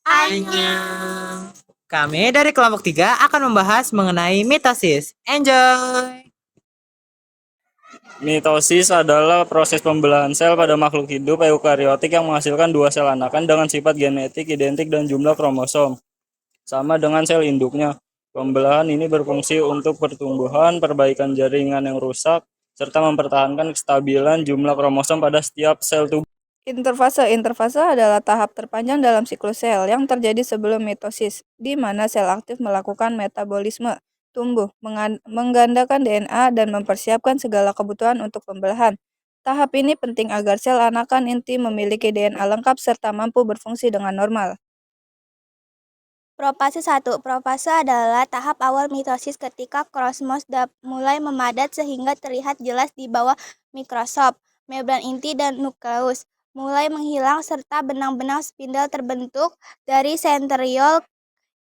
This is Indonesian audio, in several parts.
Annyeong. Kami dari kelompok 3 akan membahas mengenai mitosis. Enjoy! Mitosis adalah proses pembelahan sel pada makhluk hidup eukariotik yang menghasilkan dua sel anakan dengan sifat genetik identik dan jumlah kromosom sama dengan sel induknya. Pembelahan ini berfungsi untuk pertumbuhan, perbaikan jaringan yang rusak, serta mempertahankan kestabilan jumlah kromosom pada setiap sel tubuh. Interfase adalah tahap terpanjang dalam siklus sel yang terjadi sebelum mitosis, di mana sel aktif melakukan metabolisme, tumbuh, menggandakan DNA, dan mempersiapkan segala kebutuhan untuk pembelahan. Tahap ini penting agar sel anakan inti memiliki DNA lengkap serta mampu berfungsi dengan normal. Profase 1. Profase adalah tahap awal mitosis ketika kromos mulai memadat sehingga terlihat jelas di bawah mikroskop. Membran inti dan nukleus mulai menghilang serta benang-benang spindle terbentuk dari sentriol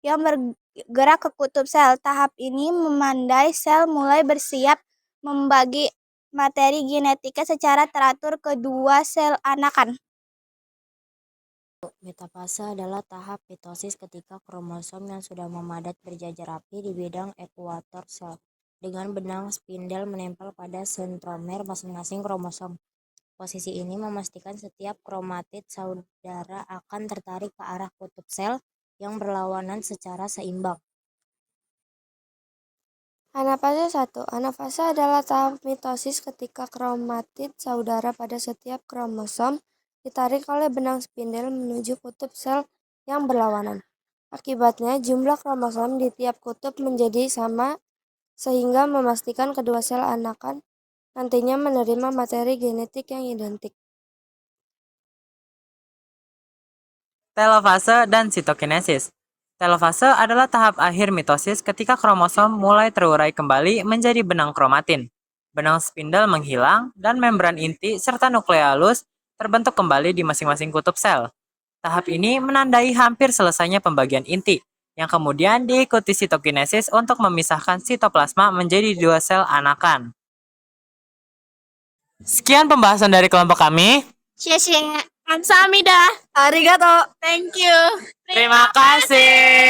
yang bergerak ke kutub sel. Tahap ini memandai sel mulai bersiap membagi materi genetika secara teratur ke dua sel anakan. Metafase adalah tahap mitosis ketika kromosom yang sudah memadat berjajar rapi di bidang ekuator sel, dengan benang spindel menempel pada sentromer masing-masing kromosom. Posisi ini memastikan setiap kromatid saudara akan tertarik ke arah kutub sel yang berlawanan secara seimbang. Anafase 1. Anafase adalah tahap mitosis ketika kromatid saudara pada setiap kromosom ditarik oleh benang spindel menuju kutub sel yang berlawanan. Akibatnya, jumlah kromosom di tiap kutub menjadi sama sehingga memastikan kedua sel anakan nantinya menerima materi genetik yang identik. Telofase dan sitokinesis. Telofase adalah tahap akhir mitosis ketika kromosom mulai terurai kembali menjadi benang kromatin. Benang spindel menghilang dan membran inti serta nukleolus terbentuk kembali di masing-masing kutub sel. Tahap ini menandai hampir selesainya pembagian inti, yang kemudian diikuti sitokinesis untuk memisahkan sitoplasma menjadi dua sel anakan. Sekian pembahasan dari kelompok kami. Kamsahamnida. Arigato. Thank you. Terima kasih.